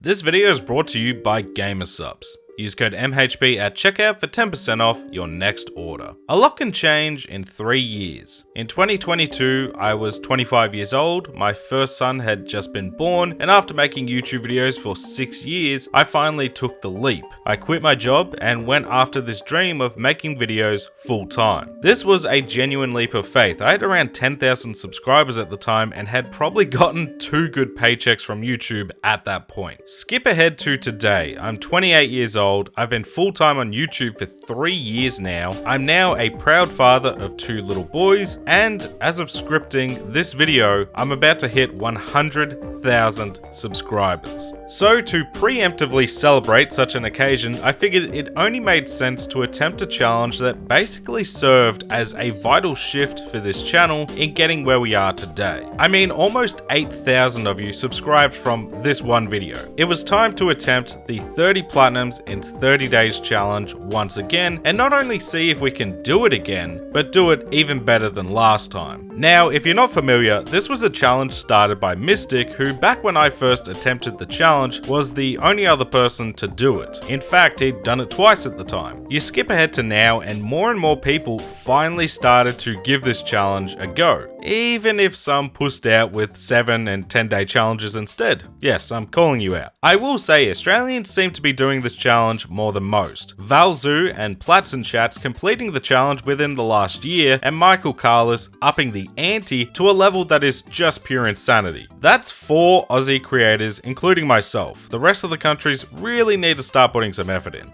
This video is brought to you by GamerSupps. Use code MHB at checkout for 10% off your next order. A lot can change in 3 years. In 2022, I was 25 years old, my first son had just been born, and after making YouTube videos for 6 years, I finally took the leap. I quit my job and went after this dream of making videos full time. This was a genuine leap of faith. I had around 10,000 subscribers at the time and had probably gotten 2 good paychecks from YouTube at that point. Skip ahead to today. I'm 28 years old. I've been full-time on YouTube for 3 years now. I'm now a proud father of 2 little boys, and as of scripting this video, I'm about to hit 100,000 subscribers. So to preemptively celebrate such an occasion, I figured it only made sense to attempt a challenge that basically served as a vital shift for this channel in getting where we are today. I mean, almost 8,000 of you subscribed from this one video. It was time to attempt the 30 platinums in 30 days challenge once again, and not only see if we can do it again, but do it even better than last time. Now, if you're not familiar, this was a challenge started by Mystic, who back when I first attempted the challenge was the only other person to do it. In fact, he'd done it twice at the time. You skip ahead to now, and more people finally started to give this challenge a go, even if some pushed out with 7 and 10 day challenges instead. Yes, I'm calling you out. I will say Australians seem to be doing this challenge more than most. Valzu and Platson Chats completing the challenge within the last year, and Michael Carlos upping the ante to a level that is just pure insanity. That's 4 Aussie creators, including myself. The rest of the countries really need to start putting some effort in.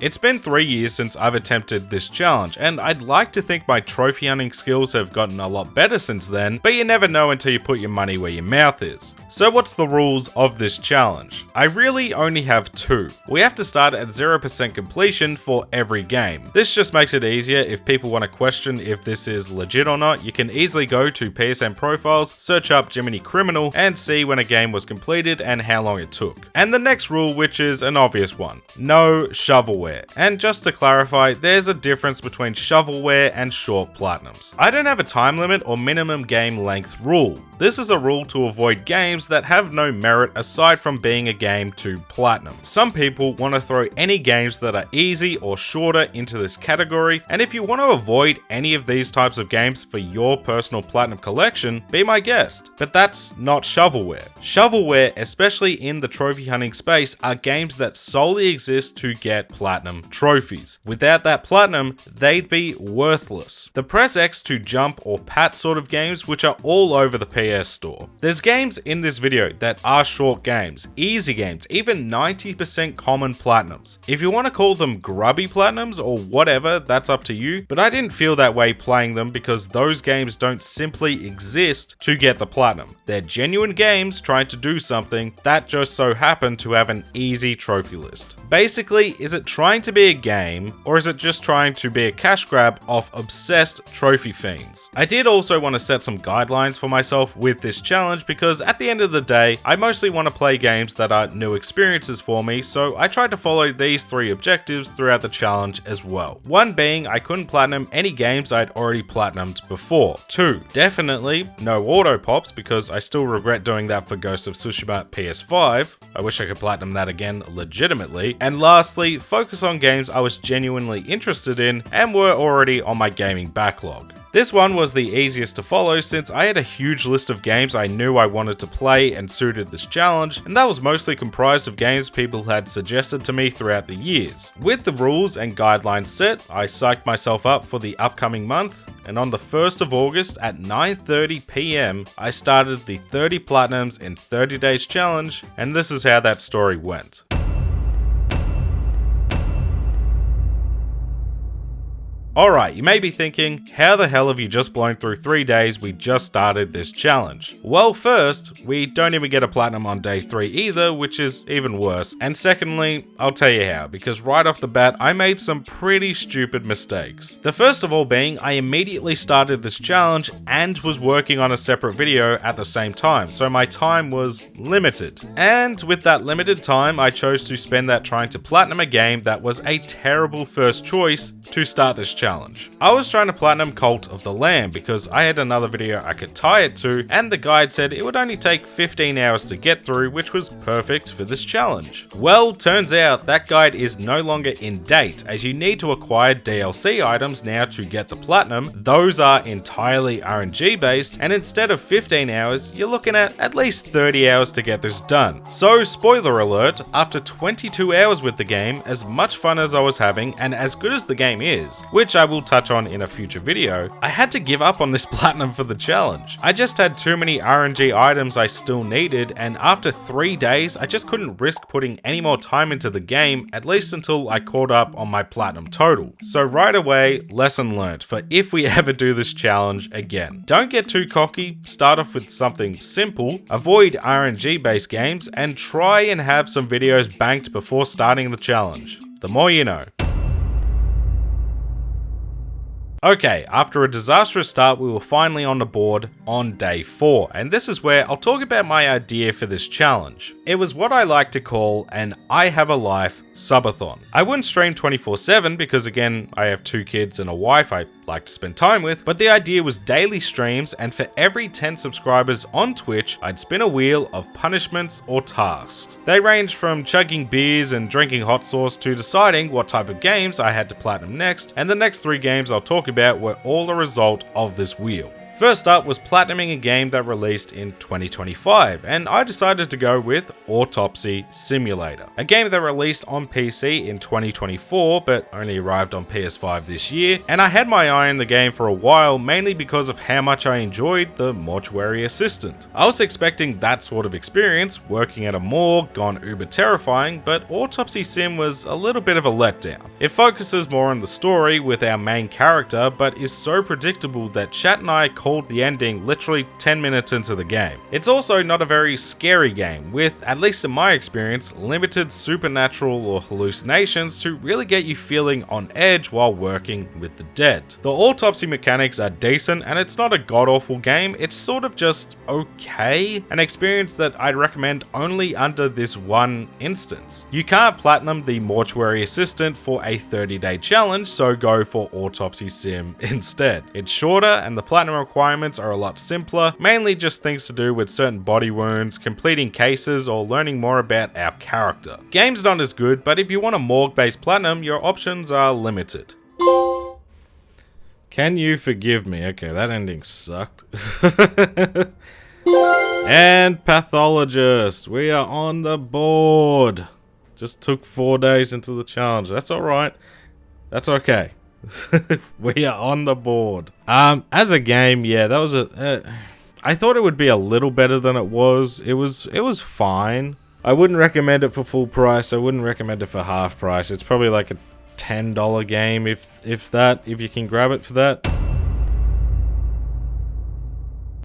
It's been 3 years since I've attempted this challenge, and I'd like to think my trophy hunting skills have gotten a lot better since then, but you never know until you put your money where your mouth is. So what's the rules of this challenge? I really only have 2. We have to start at 0% completion for every game. This just makes it easier if people want to question if this is legit or not. You can easily go to PSN profiles, search up JimminyCriminal, and see when a game was completed and how long it took. And the next rule, which is an obvious one, no shovelware. And just to clarify, there's a difference between shovelware and short platinums. I don't have a time limit or minimum game length rule. This is a rule to avoid games that have no merit aside from being a game to platinum. Some people want to throw any games that are easy or shorter into this category, and if you want to avoid any of these types of games for your personal platinum collection, be my guest. But that's not shovelware. Shovelware, especially in the trophy hunting space, are games that solely exist to get platinum trophies. Without that platinum, they'd be worthless. The press X to jump or pat sort of games, which are all over the PS Store. There's games in this video that are short games, easy games, even 90% common platinums. If you want to call them grubby platinums or whatever, that's up to you, but I didn't feel that way playing them because those games don't simply exist to get the platinum. They're genuine games trying to do something that just so happen to have an easy trophy list. Basically, is it trying to be a game, or is it just trying to be a cash grab off obsessed trophy fiends? I did also want to set some guidelines for myself with this challenge because at the end of the day, I mostly want to play games that are new experiences for me, so I tried to follow these 3 objectives throughout the challenge as well. 1 being I couldn't platinum any games I'd already platinumed before. 2, definitely no auto pops because I still regret doing that for Ghost of Tsushima PS5. I wish I could platinum that again legitimately. And lastly, focus on games I was genuinely interested in and were already on my gaming backlog. This one was the easiest to follow since I had a huge list of games I knew I wanted to play and suited this challenge, and that was mostly comprised of games people had suggested to me throughout the years. With the rules and guidelines set, I psyched myself up for the upcoming month, and on the 1st of August at 9:30 PM, I started the 30 platinums in 30 days challenge, and this is how that story went. Alright, you may be thinking, how the hell have you just blown through 3 days? We just started this challenge. Well, first, we don't even get a platinum on day 3 either, which is even worse. And secondly, I'll tell you how, because right off the bat, I made some pretty stupid mistakes. The first of all being, I immediately started this challenge and was working on a separate video at the same time, so my time was limited. And with that limited time, I chose to spend that trying to platinum a game that was a terrible first choice to start this challenge. I was trying to platinum Cult of the Lamb because I had another video I could tie it to, and the guide said it would only take 15 hours to get through, which was perfect for this challenge. Well, turns out that guide is no longer in date, as you need to acquire DLC items now to get the platinum. Those are entirely RNG based, and instead of 15 hours, you're looking at least 30 hours to get this done. So, spoiler alert, after 22 hours with the game, as much fun as I was having, and as good as the game is, which I will touch on in a future video, I had to give up on this platinum for the challenge. I just had too many RNG items I still needed, and after 3 days, I just couldn't risk putting any more time into the game, at least until I caught up on my platinum total. So right away, lesson learnt for if we ever do this challenge again. Don't get too cocky, start off with something simple, avoid RNG based games, and try and have some videos banked before starting the challenge. The more you know. Okay, after a disastrous start, we were finally on the board on day 4, and this is where I'll talk about my idea for this challenge. It was what I like to call an I Have a Life subathon. I wouldn't stream 24/7 because again, I have 2 kids and a wife I like to spend time with, but the idea was daily streams, and for every 10 subscribers on Twitch, I'd spin a wheel of punishments or tasks. They ranged from chugging beers and drinking hot sauce to deciding what type of games I had to platinum next, and the next 3 games I'll talk about were all a result of this wheel. First up was platinuming a game that released in 2025, and I decided to go with Autopsy Simulator, a game that released on PC in 2024 but only arrived on PS5 this year, and I had my eye on the game for a while, mainly because of how much I enjoyed the mortuary assistant. I was expecting that sort of experience, working at a morgue, gone uber terrifying, but Autopsy Sim was a little bit of a letdown. It focuses more on the story with our main character, but is so predictable that chat and I called the ending literally 10 minutes into the game. It's also not a very scary game, with, at least in my experience, limited supernatural or hallucinations to really get you feeling on edge while working with the dead. The autopsy mechanics are decent, and it's not a god-awful game, it's sort of just okay, an experience that I'd recommend only under this one instance. You can't platinum the mortuary assistant for a 30-day challenge, so go for Autopsy Sim instead. It's shorter, and the platinum requirements are a lot simpler, mainly just things to do with certain body wounds, completing cases, or learning more about our character. Game's not as good, but if you want a morgue-based platinum, your options are limited. Can you forgive me? Okay, that ending sucked. And Pathologist, we are on the board. Just took 4 days into the challenge. That's alright. That's okay. We are on the board. As a game, yeah, that was I thought it would be a little better than it was. It was fine. I wouldn't recommend it for full price. I wouldn't recommend it for half price. It's probably like a $10 game, if you can grab it for that.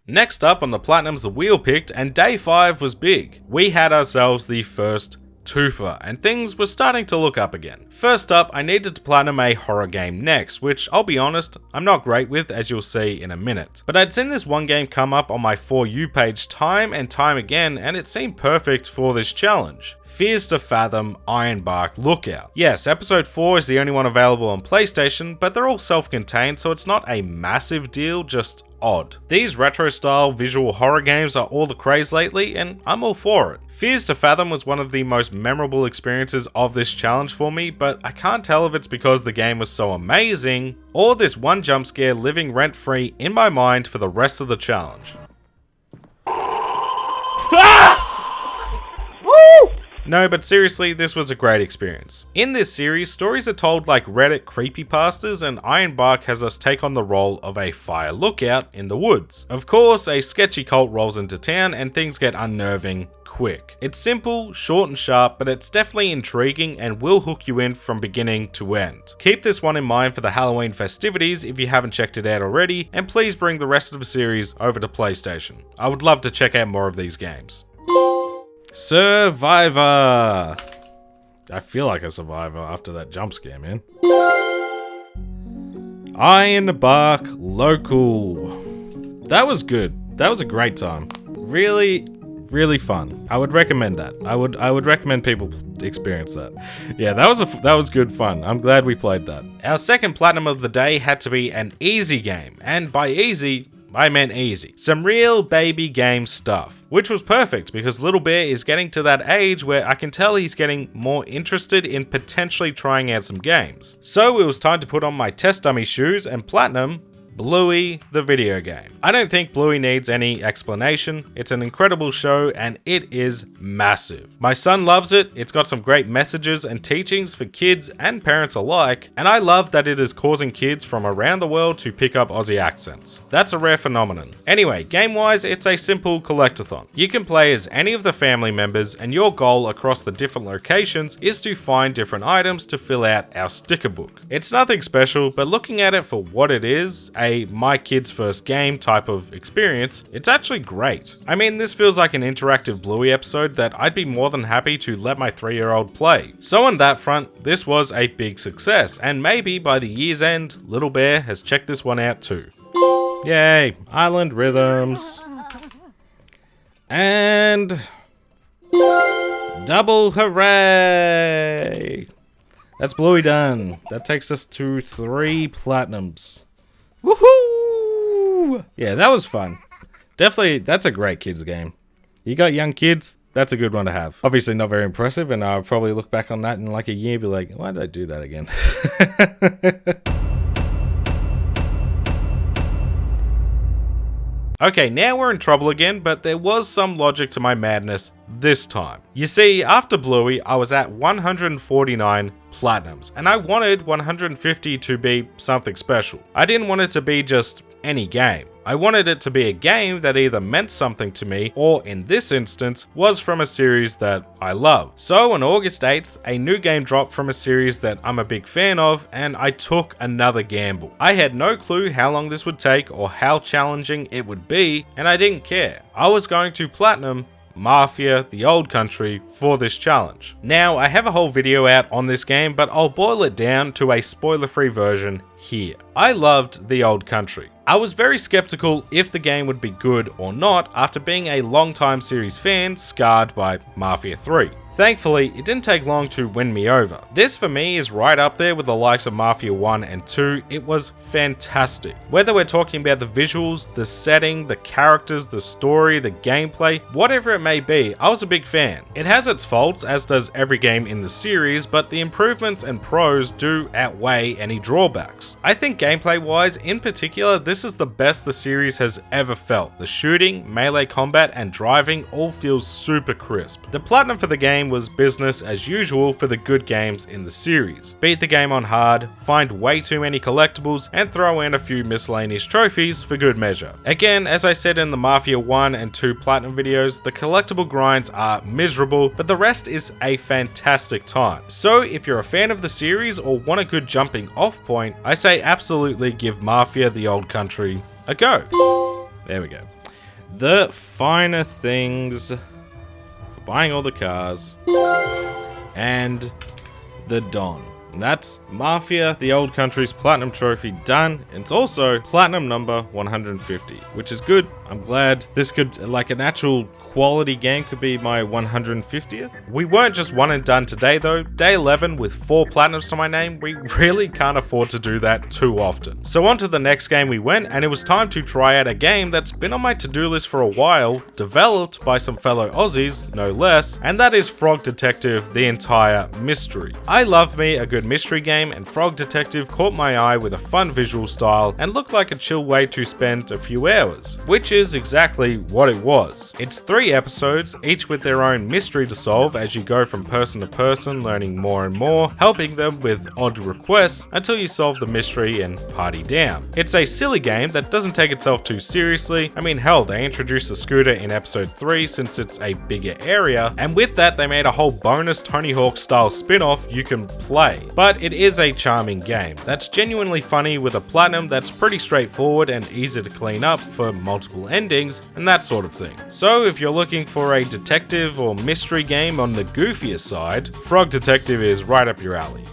Next up on the platinums, the wheel picked, and day 5 was big. We had ourselves the first twofer, and things were starting to look up again. First up, I needed to platinum a horror game next, which I'll be honest, I'm not great with, as you'll see in a minute. But I'd seen this one game come up on my For You page time and time again, and it seemed perfect for this challenge. Fears to Fathom Ironbark Lookout. Yes, episode 4 is the only one available on PlayStation, but they're all self-contained, so it's not a massive deal, just odd. These retro-style visual horror games are all the craze lately, and I'm all for it. Fears to Fathom was one of the most memorable experiences of this challenge for me, but I can't tell if it's because the game was so amazing, or this one jump scare living rent-free in my mind for the rest of the challenge. Ah! Woo! No, but seriously, this was a great experience. In this series, stories are told like Reddit creepypastas, and Ironbark has us take on the role of a fire lookout in the woods. Of course, a sketchy cult rolls into town and things get unnerving quick. It's simple, short and sharp, but it's definitely intriguing and will hook you in from beginning to end. Keep this one in mind for the Halloween festivities if you haven't checked it out already, and please bring the rest of the series over to PlayStation. I would love to check out more of these games. Survivor! I feel like a survivor after that jump scare, man. Ironbark Local. That was good. That was a great time. Really really fun. I would recommend that. I would recommend people experience that. Yeah, that was good fun. I'm glad we played that. Our second platinum of the day had to be an easy game, and by easy, I meant easy. Some real baby game stuff, which was perfect because Little Bear is getting to that age where I can tell he's getting more interested in potentially trying out some games. So it was time to put on my test dummy shoes and platinum Bluey, the video game. I don't think Bluey needs any explanation. It's an incredible show and it is massive. My son loves it. It's got some great messages and teachings for kids and parents alike, and I love that it is causing kids from around the world to pick up Aussie accents. That's a rare phenomenon. Anyway, game-wise, it's a simple collectathon. You can play as any of the family members, and your goal across the different locations is to find different items to fill out our sticker book. It's nothing special, but looking at it for what it is, a my kid's first game type of experience, it's actually great. I mean, this feels like an interactive Bluey episode that I'd be more than happy to let my 3-year-old play. So on that front, this was a big success, and maybe by the year's end, Little Bear has checked this one out too. Yay, Island Rhythms. And double hooray! That's Bluey done. That takes us to 3 platinums. Woohoo! Yeah, that was fun. Definitely, that's a great kids game. You got young kids, that's a good one to have. Obviously not very impressive, and I'll probably look back on that in like a year and be like, why did I do that again? Okay, now we're in trouble again, but there was some logic to my madness this time. You see, after Bluey, I was at 149 platinums, and I wanted 150 to be something special. I didn't want it to be just any game. I wanted it to be a game that either meant something to me, or in this instance, was from a series that I love. So on August 8th, a new game dropped from a series that I'm a big fan of, and I took another gamble. I had no clue how long this would take or how challenging it would be, and I didn't care. I was going to platinum Mafia, the Old Country, for this challenge. Now, I have a whole video out on this game, but I'll boil it down to a spoiler-free version here. I loved the Old Country. I was very skeptical if the game would be good or not after being a long-time series fan scarred by Mafia 3. Thankfully, it didn't take long to win me over. This for me is right up there with the likes of Mafia 1 and 2. It was fantastic. Whether we're talking about the visuals, the setting, the characters, the story, the gameplay, whatever it may be, I was a big fan. It has its faults, as does every game in the series, but the improvements and pros do outweigh any drawbacks. I think gameplay-wise, in particular, this is the best the series has ever felt. The shooting, melee combat, and driving all feels super crisp. The platinum for the game was business as usual for the good games in the series. Beat the game on hard, find way too many collectibles, and throw in a few miscellaneous trophies for good measure. Again, as I said in the Mafia 1 and 2 platinum videos, the collectible grinds are miserable, but the rest is a fantastic time. So if you're a fan of the series or want a good jumping off point, I say absolutely give Mafia the Old Country a go. There we go. The finer things, buying all the cars, and the Don. And that's Mafia, the Old Country's Platinum Trophy done. It's also Platinum number 150, which is good. I'm glad this could, like an actual quality game, could be my 150th. We weren't just one and done today though. Day 11 with 4 platinums to my name, we really can't afford to do that too often. So on to the next game we went, and it was time to try out a game that's been on my to-do list for a while, developed by some fellow Aussies, no less, and that is Frog Detective: The Entire Mystery. I love me a good mystery game, and Frog Detective caught my eye with a fun visual style and looked like a chill way to spend a few hours, which is exactly what it was. It's 3 episodes, each with their own mystery to solve as you go from person to person, learning more and more, helping them with odd requests until you solve the mystery and party down. It's a silly game that doesn't take itself too seriously. I mean, hell, they introduced the scooter in episode 3 since it's a bigger area, and with that they made a whole bonus Tony Hawk style spin-off you can play. But it is a charming game that's genuinely funny with a platinum that's pretty straightforward and easy to clean up for multiple endings and that sort of thing. So if you're looking for a detective or mystery game on the goofier side, Frog Detective is right up your alley.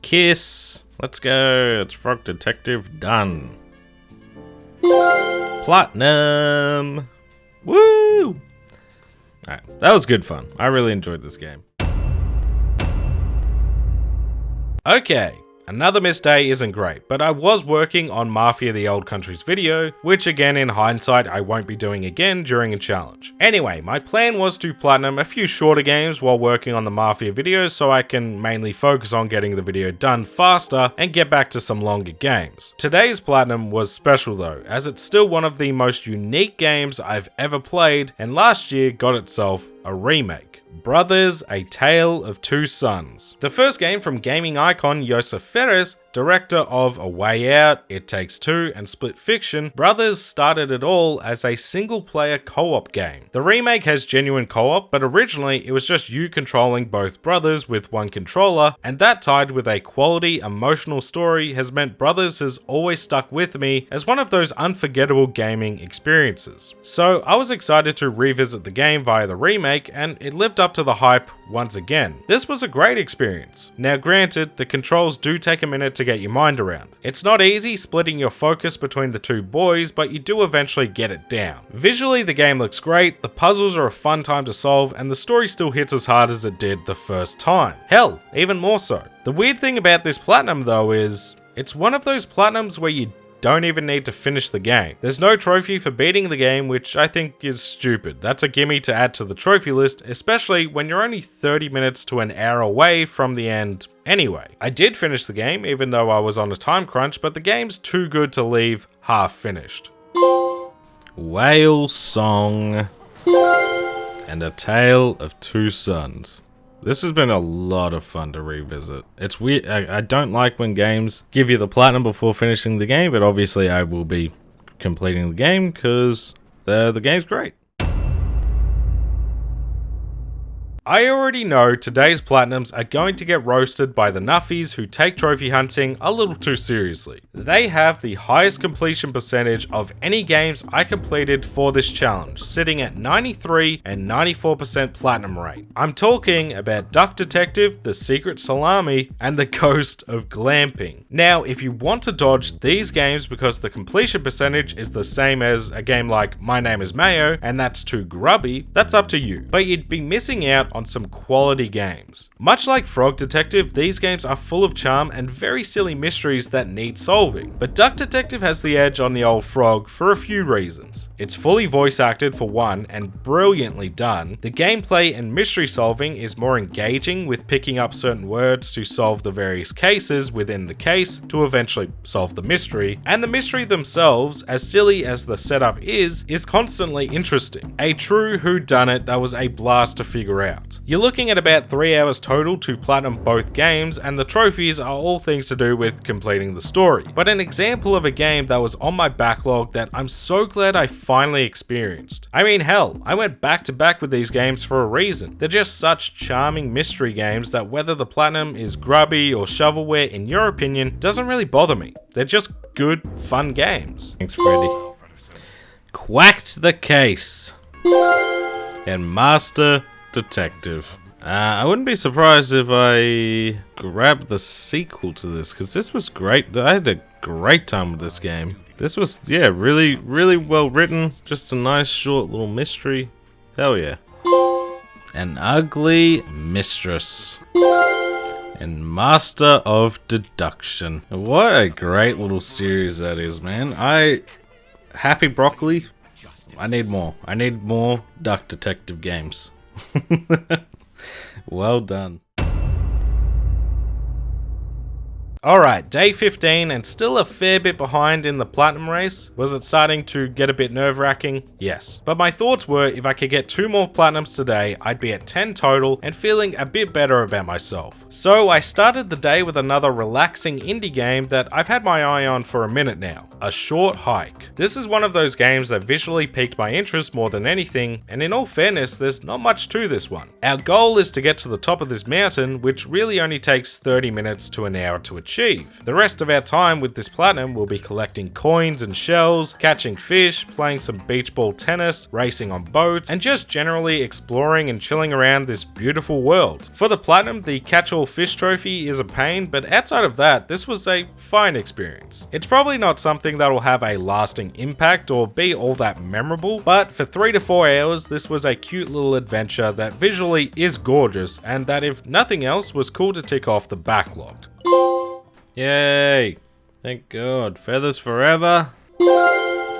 Kiss. Let's go. It's Frog Detective done. Platinum. Woo! Alright, that was good fun. I really enjoyed this game. Okay. Another missed day isn't great, but I was working on Mafia the Old Country's video, which again in hindsight I won't be doing again during a challenge. Anyway, my plan was to platinum a few shorter games while working on the Mafia videos so I can mainly focus on getting the video done faster and get back to some longer games. Today's platinum was special though, as it's still one of the most unique games I've ever played, and last year got itself a remake. Brothers: A Tale of Two Sons. The first game from gaming icon Josef Fares, director of A Way Out, It Takes Two, and Split Fiction, Brothers started it all as a single-player co-op game. The remake has genuine co-op, but originally it was just you controlling both brothers with one controller, and that tied with a quality, emotional story has meant Brothers has always stuck with me as one of those unforgettable gaming experiences. So I was excited to revisit the game via the remake, and it lived up to the hype once again. This was a great experience. Now granted, the controls do take a minute to get your mind around. It's not easy splitting your focus between the two boys, but you do eventually get it down. Visually, the game looks great, the puzzles are a fun time to solve, and the story still hits as hard as it did the first time. Hell, even more so. The weird thing about this platinum though is, it's one of those platinums where you don't even need to finish the game. There's no trophy for beating the game, which I think is stupid. That's a gimme to add to the trophy list, especially when you're only 30 minutes to an hour away from the end anyway. I did finish the game, even though I was on a time crunch, but the game's too good to leave half finished. Whale Song and A Tale of Two Sons. This has been a lot of fun to revisit. It's weird, I don't like when games give you the platinum before finishing the game, but obviously I will be completing the game because the game's great. I already know today's platinums are going to get roasted by the nuffies who take trophy hunting a little too seriously. They have the highest completion percentage of any games I completed for this challenge, sitting at 93 and 94% platinum rate. I'm talking about Duck Detective, The Secret Salami, and The Ghost of Glamping. Now, if you want to dodge these games because the completion percentage is the same as a game like My Name is Mayo, and that's too grubby, that's up to you. But you'd be missing out on some quality games. Much like Frog Detective, these games are full of charm and very silly mysteries that need solving. But Duck Detective has the edge on the old Frog for a few reasons. It's fully voice acted for one and brilliantly done. The gameplay and mystery solving is more engaging, with picking up certain words to solve the various cases within the case to eventually solve the mystery. And the mystery themselves, as silly as the setup is constantly interesting. A true whodunit that was a blast to figure out. You're looking at about 3 hours total to platinum both games, and the trophies are all things to do with completing the story. But an example of a game that was on my backlog that I'm so glad I finally experienced. I mean, hell, I went back to back with these games for a reason. They're just such charming mystery games that whether the platinum is grubby or shovelware in your opinion doesn't really bother me. They're just good, fun games. Thanks, Freddy. Quacked the Case and Master Detective. I wouldn't be surprised if I grabbed the sequel to this, because this was great. I had a great time with this game. This was, yeah, really, really well written. Just a nice short little mystery. Hell yeah. An Ugly Mistress and Master of Deduction. What a great little series that is, man. Happy Broccoli. I need more. I need more Duck Detective games. Well done. Alright, day 15 and still a fair bit behind in the platinum race. Was it starting to get a bit nerve-wracking? Yes. But my thoughts were if I could get 2 more platinums today, I'd be at 10 total and feeling a bit better about myself. So I started the day with another relaxing indie game that I've had my eye on for a minute now. A Short Hike. This is one of those games that visually piqued my interest more than anything, and in all fairness, there's not much to this one. Our goal is to get to the top of this mountain, which really only takes 30 minutes to an hour to achieve. achieve. The rest of our time with this platinum will be collecting coins and shells, catching fish, playing some beach ball tennis, racing on boats, and just generally exploring and chilling around this beautiful world. For the platinum, the catch-all fish trophy is a pain, but outside of that, this was a fine experience. It's probably not something that will have a lasting impact or be all that memorable, but for 3 to 4 hours, this was a cute little adventure that visually is gorgeous, and that if nothing else was cool to tick off the backlog. Yay! Thank God. Feathers forever.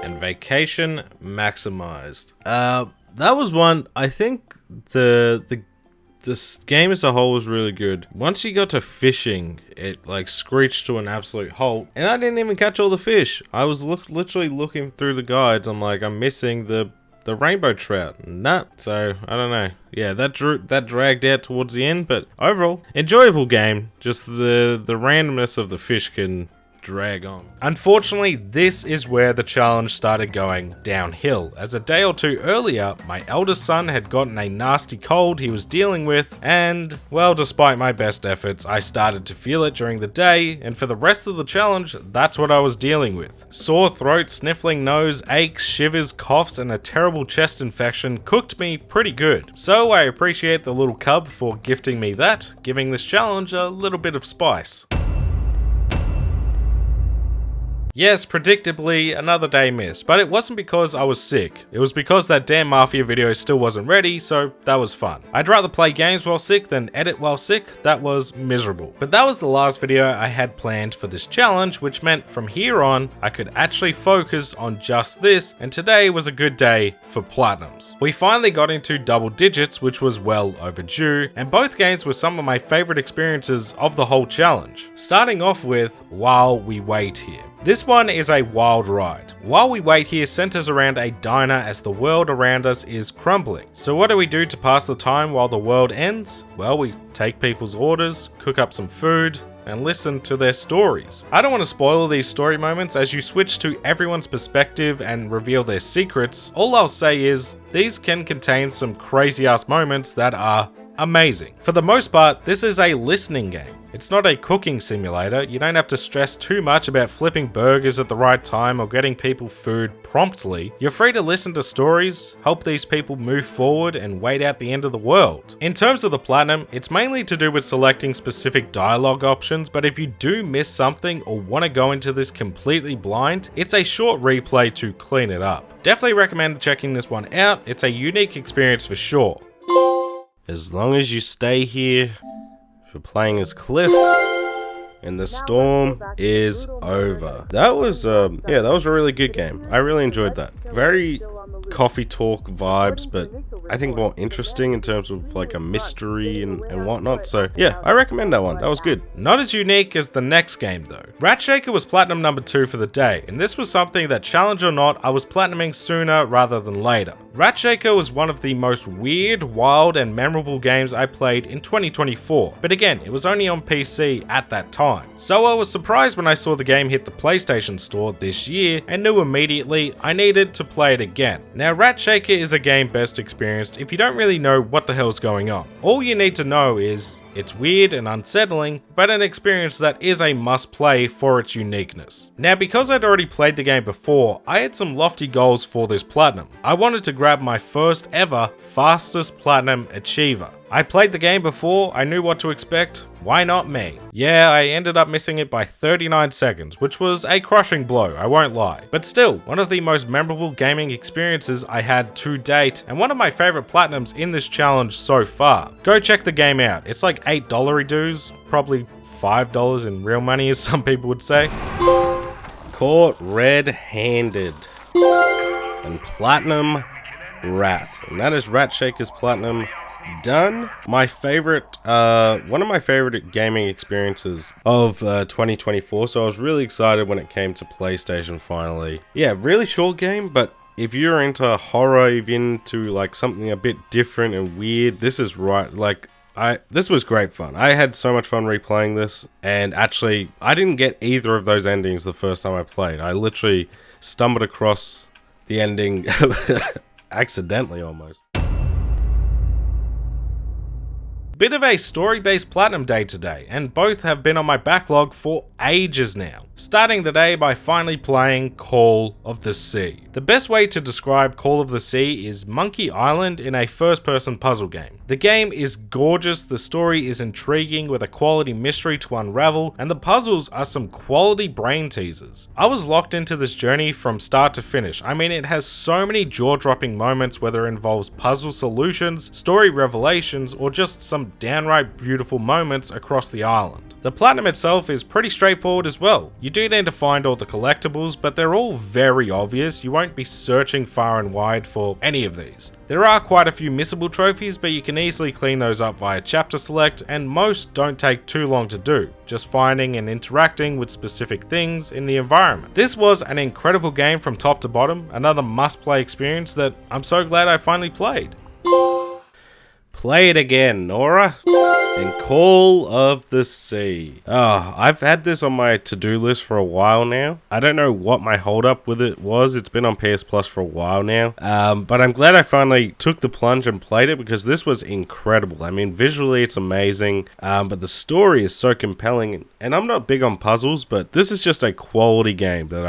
And vacation maximized. That was one. I think this game as a whole was really good. Once you got to fishing, it like screeched to an absolute halt, and I didn't even catch all the fish. I was literally looking through the guides. I'm like, I'm missing the rainbow trout. Nah. So I don't know. Yeah, that dragged out towards the end, but overall enjoyable game. Just the randomness of the fish can drag on. Unfortunately, this is where the challenge started going downhill, as a day or two earlier, my eldest son had gotten a nasty cold he was dealing with, and, well, despite my best efforts, I started to feel it during the day, and for the rest of the challenge, that's what I was dealing with. Sore throat, sniffling nose, aches, shivers, coughs, and a terrible chest infection cooked me pretty good. So I appreciate the little cub for gifting me that, giving this challenge a little bit of spice. Yes, predictably, another day missed, but it wasn't because I was sick. It was because that damn Mafia video still wasn't ready, so that was fun. I'd rather play games while sick than edit while sick. That was miserable. But that was the last video I had planned for this challenge, which meant from here on, I could actually focus on just this, and today was a good day for platinums. We finally got into double digits, which was well overdue, and both games were some of my favorite experiences of the whole challenge. Starting off with While We Wait Here. This one is a wild ride. While We Wait Here centers around a diner as the world around us is crumbling. So what do we do to pass the time while the world ends? Well, we take people's orders, cook up some food, and listen to their stories. I don't want to spoil these story moments as you switch to everyone's perspective and reveal their secrets. All I'll say is, these can contain some crazy ass moments that are amazing. For the most part, this is a listening game. It's not a cooking simulator. You don't have to stress too much about flipping burgers at the right time or getting people food promptly. You're free to listen to stories, help these people move forward, and wait out the end of the world. In terms of the platinum, it's mainly to do with selecting specific dialogue options, but if you do miss something or want to go into this completely blind, it's a short replay to clean it up. Definitely recommend checking this one out. It's a unique experience for sure. As long as you stay here, for playing as Cliff, and the storm is over. That was yeah, that was a really good game. I really enjoyed that. Very coffee talk vibes, but I think more interesting in terms of like a mystery and whatnot. So yeah, I recommend that one. That was good. Not as unique as the next game though. Rat Shaker was platinum number 2 for the day, and this was something that, challenge or not, I was platinuming sooner rather than later. Rat Shaker was one of the most weird, wild, and memorable games I played in 2024, but again, it was only on PC at that time. So I was surprised when I saw the game hit the PlayStation Store this year, and knew immediately I needed to play it again. Now, Rat Shaker is a game best experienced if you don't really know what the hell's going on. All you need to know is, it's weird and unsettling, but an experience that is a must play for its uniqueness. Now, because I'd already played the game before, I had some lofty goals for this platinum. I wanted to grab my first ever fastest platinum achiever. I played the game before, I knew what to expect, why not me? Yeah, I ended up missing it by 39 seconds, which was a crushing blow, I won't lie. But still, one of the most memorable gaming experiences I had to date, and one of my favorite platinums in this challenge so far. Go check the game out, it's like $8 dues, probably $5 in real money as some people would say. Caught red-handed. And platinum rat. And that is Rat Shaker's platinum done. My favorite, one of my favorite gaming experiences of 2024, so I was really excited when it came to PlayStation finally. Yeah, really short game, but if you're into horror, if you're into like something a bit different and weird, this is right. Like, this was great fun. I had so much fun replaying this, and actually, I didn't get either of those endings the first time I played. I literally stumbled across the ending accidentally almost. bit of a story-based platinum day today, and both have been on my backlog for ages now. Starting the day by finally playing Call of the Sea. The best way to describe Call of the Sea is Monkey Island in a first-person puzzle game. The game is gorgeous, the story is intriguing with a quality mystery to unravel, and the puzzles are some quality brain teasers. I was locked into this journey from start to finish. I mean, it has so many jaw-dropping moments, whether it involves puzzle solutions, story revelations, or just some downright beautiful moments across the island. The platinum itself is pretty straightforward as well. You do need to find all the collectibles, but they're all very obvious. You won't be searching far and wide for any of these. There are quite a few missable trophies, but you can easily clean those up via chapter select, and most don't take too long to do, just finding and interacting with specific things in the environment. This was an incredible game from top to bottom, another must-play experience that I'm so glad I finally played. Play it again, Nora. And Call of the Sea. Oh, I've had this on my to-do list for a while now. I don't know what my hold-up with it was. It's been on PS Plus for a while now. But I'm glad I finally took the plunge and played it because this was incredible. I mean, visually it's amazing, but the story is so compelling. And I'm not big on puzzles, but this is just a quality game that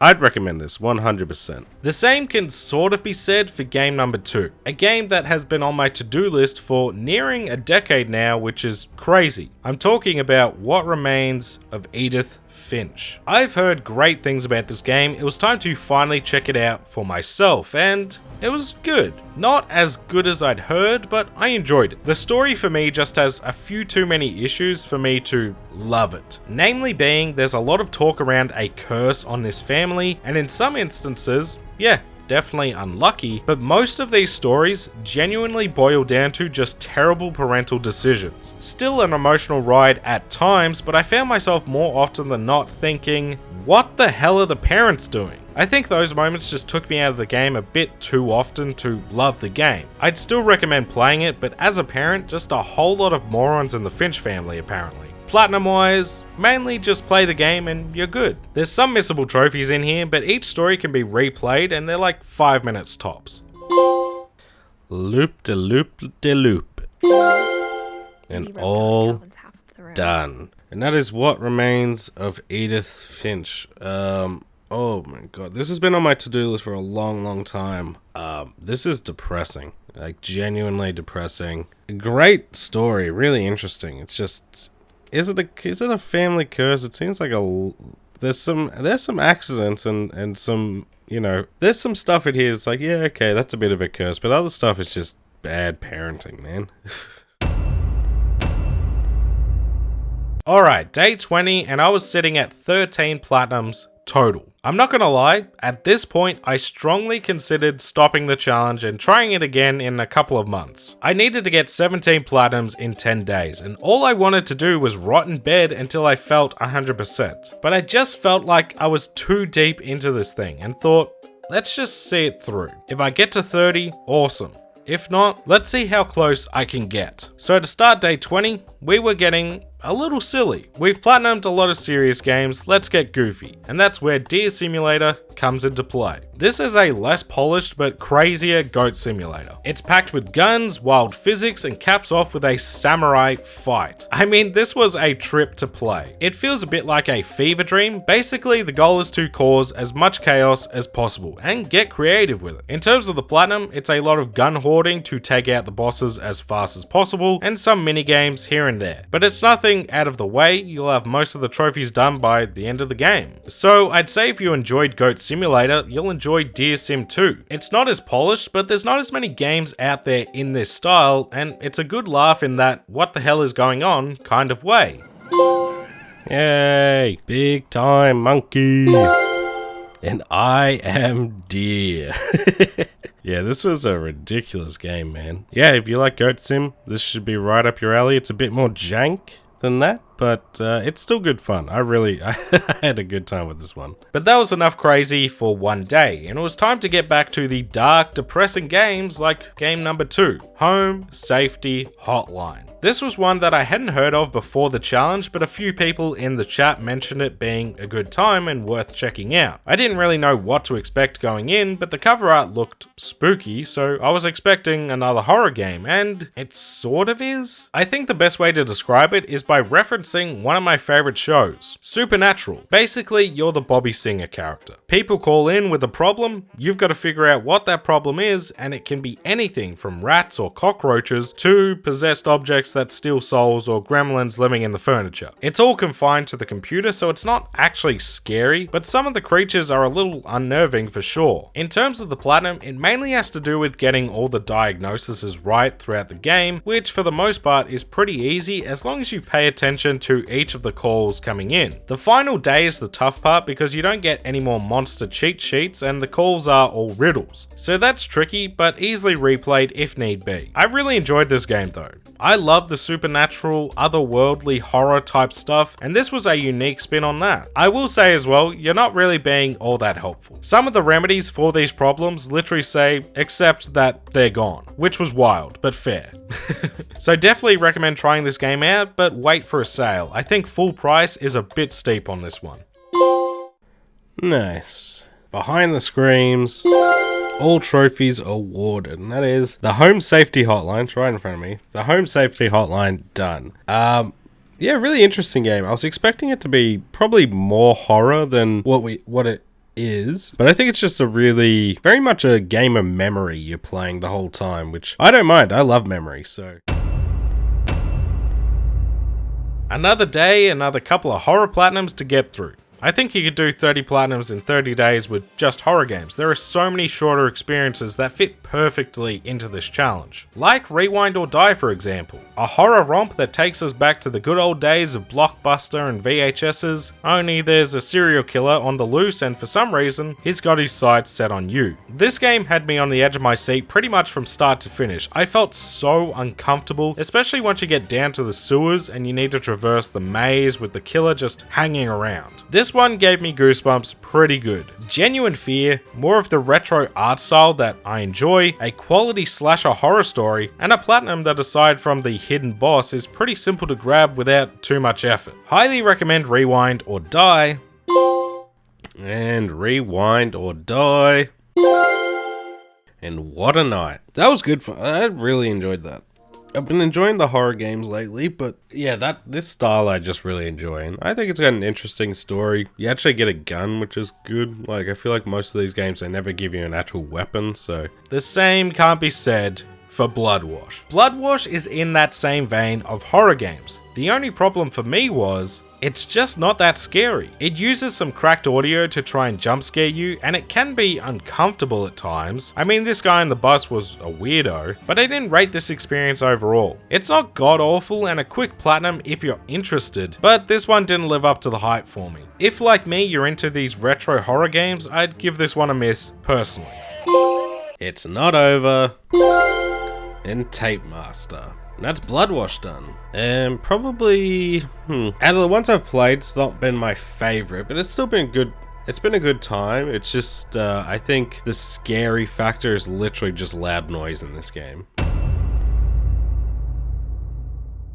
I'd recommend this 100%. The same can sort of be said for game number 2. A game that has been on my to-do list for nearing a decade now, which is crazy. I'm talking about What Remains of Edith Finch. I've heard great things about this game. It was time to finally check it out for myself, and it was good. Not as good as I'd heard, but I enjoyed it. The story for me just has a few too many issues for me to love it. Namely being, there's a lot of talk around a curse on this family, and in some instances, yeah, definitely unlucky, but most of these stories genuinely boil down to just terrible parental decisions. Still an emotional ride at times, but I found myself more often than not thinking, what the hell are the parents doing? I think those moments just took me out of the game a bit too often to love the game. I'd still recommend playing it, but as a parent, just a whole lot of morons in the Finch family apparently. Platinum wise, mainly just play the game and you're good. There's some missable trophies in here, but each story can be replayed and they're like 5 minutes tops. Loop de loop de loop. And all done. And that is What Remains of Edith Finch. Oh my god, this has been on my to-do list for a long time. This is depressing, like genuinely depressing. A great story, really interesting. It's just, is it a family curse? It seems like there's some accidents and some, you know, there's some stuff in here. It's like, yeah, okay, that's a bit of a curse, but other stuff is just bad parenting, man. Alright, day 20, and I was sitting at 13 platinums total. I'm not gonna lie, at this point I strongly considered stopping the challenge and trying it again in a couple of months. I needed to get 17 platinums in 10 days, and all I wanted to do was rot in bed until I felt 100%. But I just felt like I was too deep into this thing and thought, let's just see it through. If I get to 30, awesome. If not, let's see how close I can get. So to start day 20, we were getting a little silly. We've platinumed a lot of serious games, let's get goofy. And that's where Deer Simulator comes into play. This is a less polished but crazier goat simulator. It's packed with guns, wild physics, and caps off with a samurai fight. I mean, this was a trip to play. It feels a bit like a fever dream. Basically, the goal is to cause as much chaos as possible and get creative with it. In terms of the platinum, it's a lot of gun hoarding to take out the bosses as fast as possible and some mini games here and there. But it's nothing out of the way, you'll have most of the trophies done by the end of the game. So I'd say if you enjoyed Goat Simulator, you'll enjoy Deer Sim 2. It's not as polished, but there's not as many games out there in this style, and it's a good laugh in that what the hell is going on kind of way. Yay, big time monkey. And I am Deer. Yeah, this was a ridiculous game, man. Yeah, if you like Goat Sim, this should be right up your alley. It's a bit more jank than that, but it's still good fun. I had a good time with this one. But that was enough crazy for one day, and it was time to get back to the dark, depressing games like game number 2, Home Safety Hotline. This was one that I hadn't heard of before the challenge, but a few people in the chat mentioned it being a good time and worth checking out. I didn't really know what to expect going in, but the cover art looked spooky, so I was expecting another horror game, and it sort of is. I think the best way to describe it is by referencing one of my favorite shows, Supernatural. Basically, you're the Bobby Singer character. People call in with a problem, you've got to figure out what that problem is, and it can be anything from rats or cockroaches to possessed objects that steal souls or gremlins living in the furniture. It's all confined to the computer, so it's not actually scary, but some of the creatures are a little unnerving for sure. In terms of the platinum, it mainly has to do with getting all the diagnoses right throughout the game, which for the most part is pretty easy as long as you pay attention to each of the calls coming in. The final day is the tough part because you don't get any more monster cheat sheets and the calls are all riddles. So that's tricky, but easily replayed if need be. I really enjoyed this game though. I love the supernatural, otherworldly horror type stuff, and this was a unique spin on that. I will say as well, you're not really being all that helpful. Some of the remedies for these problems literally say, except that they're gone, which was wild, but fair. So definitely recommend trying this game out, but wait for a sale. I think full price is a bit steep on this one. Nice. Behind the screams. All trophies awarded, and that is the Home Safety Hotline. It's right in front of me. The Home Safety Hotline done. Yeah, really interesting game. I was expecting it to be probably more horror than what it is, but I think it's just very much a game of memory you're playing the whole time, which I don't mind. I love memory, so. Another day, another couple of horror platinums to get through. I think you could do 30 platinums in 30 days with just horror games. There are so many shorter experiences that fit perfectly into this challenge. Like Rewind or Die, for example. A horror romp that takes us back to the good old days of Blockbuster and VHSs, only there's a serial killer on the loose and for some reason, he's got his sights set on you. This game had me on the edge of my seat pretty much from start to finish. I felt so uncomfortable, especially once you get down to the sewers and you need to traverse the maze with the killer just hanging around. This one gave me goosebumps pretty good. Genuine fear, more of the retro art style that I enjoy, a quality slasher horror story, and a platinum that aside from the hidden boss is pretty simple to grab without too much effort. Highly recommend Rewind or Die. And Rewind or Die. And what a night. That was good fun. I really enjoyed that. I've been enjoying the horror games lately, but yeah, this style I just really enjoy. And I think it's got an interesting story. You actually get a gun, which is good. Like, I feel like most of these games, they never give you an actual weapon, so. The same can't be said for Bloodwash. Bloodwash is in that same vein of horror games. The only problem for me was, it's just not that scary. It uses some cracked audio to try and jump scare you, and it can be uncomfortable at times. I mean, this guy on the bus was a weirdo, but I didn't rate this experience overall. It's not god-awful and a quick platinum if you're interested, but this one didn't live up to the hype for me. If, like me, you're into these retro horror games, I'd give this one a miss, personally. It's not over. And Tape Master. And that's Bloodwash done. And probably, out of the ones I've played, it's not been my favorite, but it's still been good. It's been a good time. It's just, I think the scary factor is literally just loud noise in this game.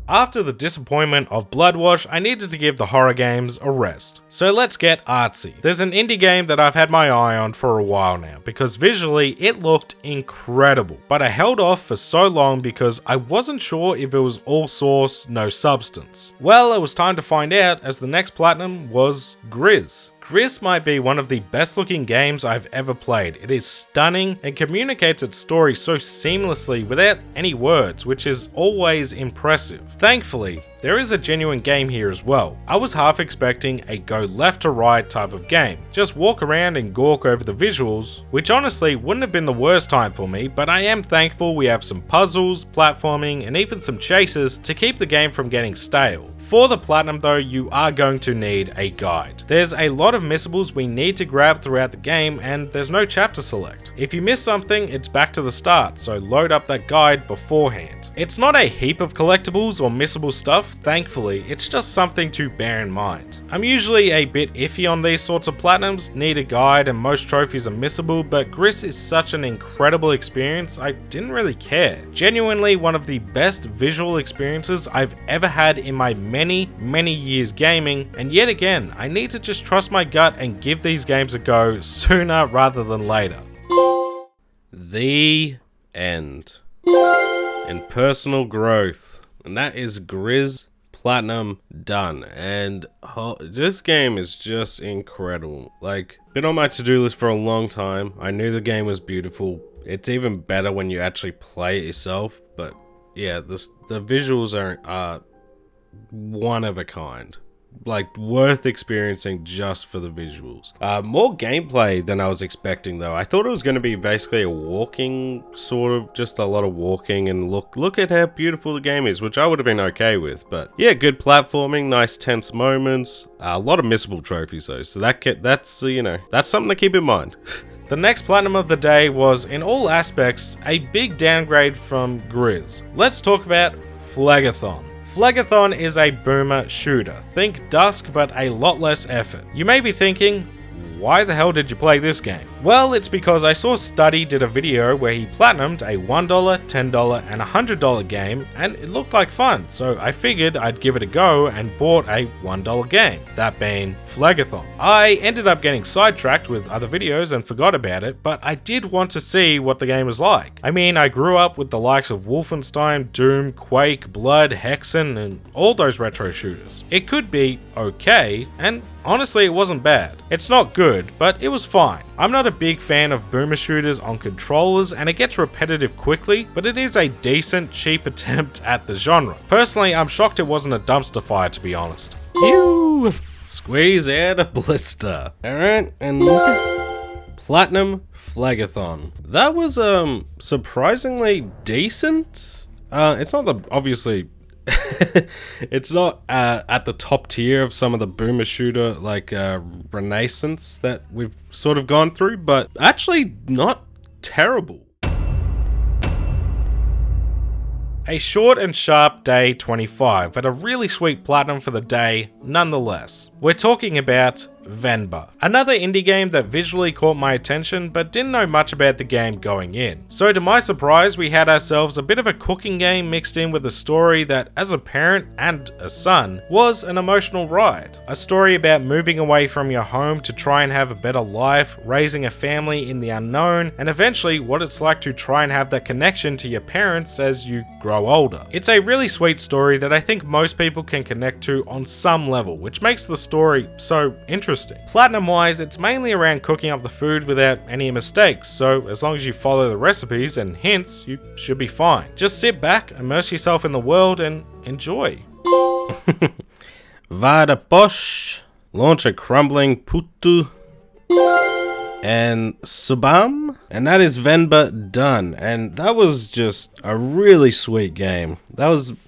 After the disappointment of Bloodwash, I needed to give the horror games a rest. So let's get artsy. There's an indie game that I've had my eye on for a while now, because visually it looked incredible. But I held off for so long because I wasn't sure if it was all source, no substance. Well, it was time to find out, as the next platinum was Grizz. Grizz might be one of the best looking games I've ever played. It is stunning and communicates its story so seamlessly without any words, which is always impressive. Thankfully, there is a genuine game here as well. I was half expecting a go left to right type of game. Just walk around and gawk over the visuals, which honestly wouldn't have been the worst time for me, but I am thankful we have some puzzles, platforming, and even some chases to keep the game from getting stale. For the platinum though, you are going to need a guide. There's a lot of missables we need to grab throughout the game, and there's no chapter select. If you miss something, it's back to the start, so load up that guide beforehand. It's not a heap of collectibles or missable stuff. thankfully, it's just something to bear in mind. I'm usually a bit iffy on these sorts of platinums, need a guide and most trophies are missable, but Gris is such an incredible experience, I didn't really care. Genuinely one of the best visual experiences I've ever had in my many years gaming, and yet again, I need to just trust my gut and give these games a go sooner rather than later. The end. And personal growth. And that is Gris Platinum done. And this game is just incredible. Like, been on my to-do list for a long time. I knew the game was beautiful. It's even better when you actually play it yourself. But yeah, the visuals are one of a kind. Like, worth experiencing just for the visuals. More gameplay than I was expecting though. I thought it was going to be basically a walking sort of, just a lot of walking and look at how beautiful the game is, which I would have been okay with. But yeah, good platforming, nice tense moments, a lot of missable trophies though, so that's you know, that's something to keep in mind. The next platinum of the day was, in all aspects, a big downgrade from Gris. Let's talk about Phlegathon. Phlegathon is a boomer shooter. Think Dusk, but a lot less effort. You may be thinking, why the hell did you play this game? Well, it's because I saw Studdy did a video where he platinumed a $1, $10, and $100 game, and it looked like fun, so I figured I'd give it a go and bought a $1 game, that being Phlegathon. I ended up getting sidetracked with other videos and forgot about it, but I did want to see what the game was like. I mean, I grew up with the likes of Wolfenstein, Doom, Quake, Blood, Hexen, and all those retro shooters. It could be okay, and honestly, it wasn't bad. It's not good, but it was fine. I'm not a big fan of boomer shooters on controllers, and it gets repetitive quickly, but it is a decent, cheap attempt at the genre. Personally, I'm shocked it wasn't a dumpster fire, to be honest. Ew! Squeeze out a blister. Alright, and Platinum Phlegathon. That was, surprisingly decent. It's not the, obviously, it's not at the top tier of some of the boomer shooter like renaissance that we've sort of gone through, but actually not terrible. A short and sharp day 25, but a really sweet platinum for the day nonetheless. We're talking about Venba, another indie game that visually caught my attention but didn't know much about the game going in. So to my surprise, we had ourselves a bit of a cooking game mixed in with a story that, as a parent and a son, was an emotional ride. A story about moving away from your home to try and have a better life, raising a family in the unknown, and eventually what it's like to try and have that connection to your parents as you grow older. It's a really sweet story that I think most people can connect to on some level, which makes the story so interesting. Platinum wise, it's mainly around cooking up the food without any mistakes, so as long as you follow the recipes and hints, you should be fine. Just sit back, immerse yourself in the world, and enjoy. Vada posh, launch a crumbling putu, and subam, and that is Venba done. And that was just a really sweet game.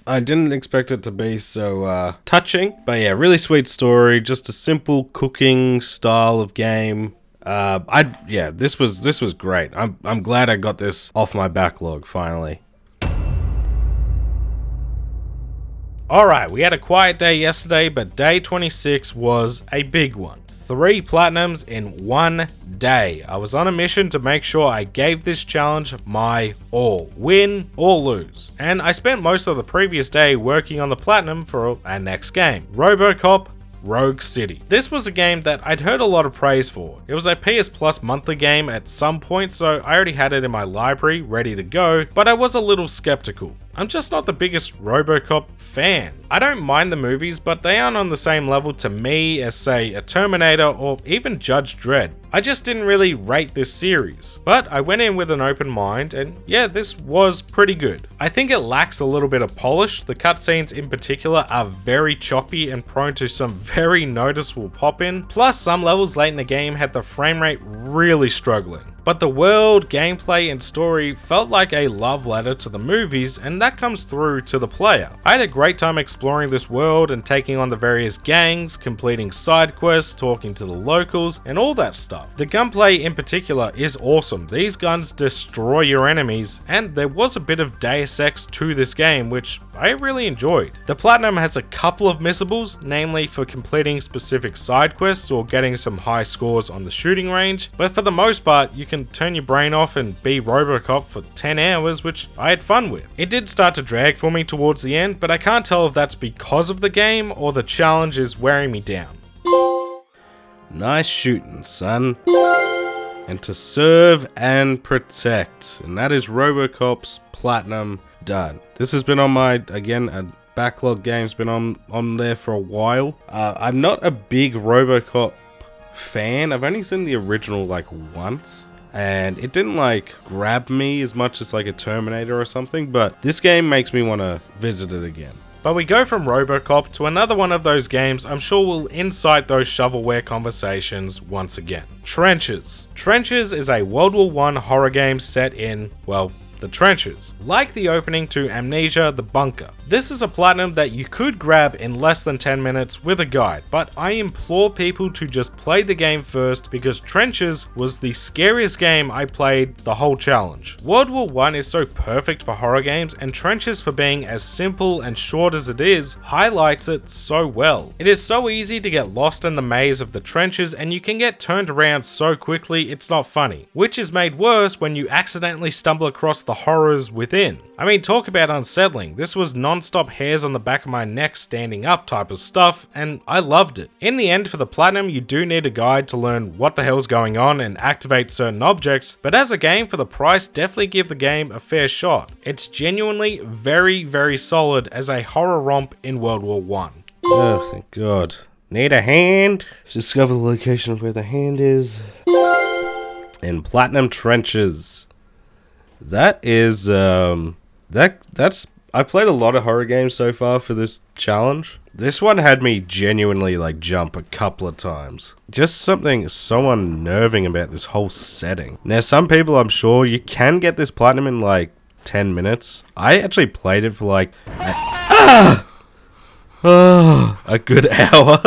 I didn't expect it to be so touching, but yeah, really sweet story, just a simple cooking style of game. This was great. I'm glad I got this off my backlog finally. Alright, we had a quiet day yesterday, but day 26 was a big one. 3 platinums in one day. I was on a mission to make sure I gave this challenge my all. Win or lose. And I spent most of the previous day working on the platinum for our next game, RoboCop Rogue City. This was a game that I'd heard a lot of praise for. It was a PS Plus monthly game at some point, so I already had it in my library ready to go, but I was a little skeptical. I'm just not the biggest RoboCop fan. I don't mind the movies, but they aren't on the same level to me as, say, a Terminator or even Judge Dredd. I just didn't really rate this series, but I went in with an open mind, and yeah, this was pretty good. I think it lacks a little bit of polish. The cutscenes in particular are very choppy and prone to some very noticeable pop-in, plus some levels late in the game had the frame rate really struggling. but the world, gameplay, and story felt like a love letter to the movies, and that comes through to the player. I had a great time exploring this world and taking on the various gangs, completing side quests, talking to the locals, and all that stuff. The gunplay in particular is awesome. These guns destroy your enemies, and there was a bit of Deus Ex to this game, which I really enjoyed. The Platinum has a couple of missables, namely for completing specific side quests or getting some high scores on the shooting range, but for the most part, you can turn your brain off and be RoboCop for 10 hours, which I had fun with. It did start to drag for me towards the end, but I can't tell if that's because of the game or the challenge is wearing me down. Nice shooting, son. And to serve and protect, and that is RoboCop's Platinum done. This has been on my, again, a backlog game's been on there for a while. I'm not a big RoboCop fan. I've only seen the original like once, and it didn't like grab me as much as like a Terminator or something, but this game makes me want to visit it again. But we go from RoboCop to another one of those games I'm sure will incite those shovelware conversations once again. Trenches. Trenches is a World War I horror game set in, well, the trenches. Like the opening to Amnesia: The Bunker. This is a Platinum that you could grab in less than 10 minutes with a guide, but I implore people to just play the game first because Trenches was the scariest game I played the whole challenge. World War I is so perfect for horror games, and Trenches, for being as simple and short as it is, highlights it so well. It is so easy to get lost in the maze of the trenches, and you can get turned around so quickly it's not funny, which is made worse when you accidentally stumble across the horrors within. I mean, talk about unsettling. This was non-stop hairs on the back of my neck standing up type of stuff, and I loved it. In the end, for the Platinum, you do need a guide to learn what the hell's going on and activate certain objects, but as a game for the price, definitely give the game a fair shot. It's genuinely very, very solid as a horror romp in World War I. Oh, thank God. Need a hand? Discover the location of where the hand is. In Platinum Trenches. That is, that's, I've played a lot of horror games so far for this challenge. This one had me genuinely, like, jump a couple of times. Just something so unnerving about this whole setting. Now, some people, I'm sure, you can get this Platinum in, like, 10 minutes. I actually played it for, like, a good hour.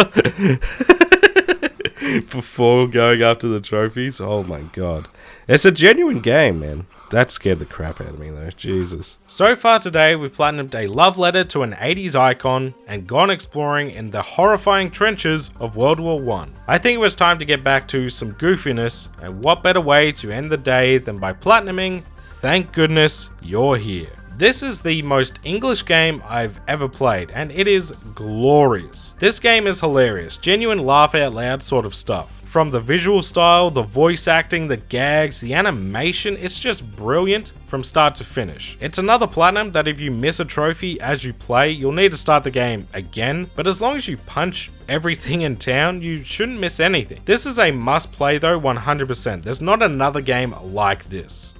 Before going after the trophies. Oh my God. It's a genuine game, man. That scared the crap out of me though, Jesus. So far today, we've platinumed a love letter to an 80s icon and gone exploring in the horrifying trenches of World War I. I think it was time to get back to some goofiness, and what better way to end the day than by platinuming Thank Goodness You're Here. This is the most English game I've ever played, and it is glorious. This game is hilarious, genuine laugh out loud sort of stuff. From the visual style, the voice acting, the gags, the animation, it's just brilliant from start to finish. It's another platinum that if you miss a trophy as you play, you'll need to start the game again, but as long as you punch everything in town, you shouldn't miss anything. This is a must play though, 100%. There's not another game like this.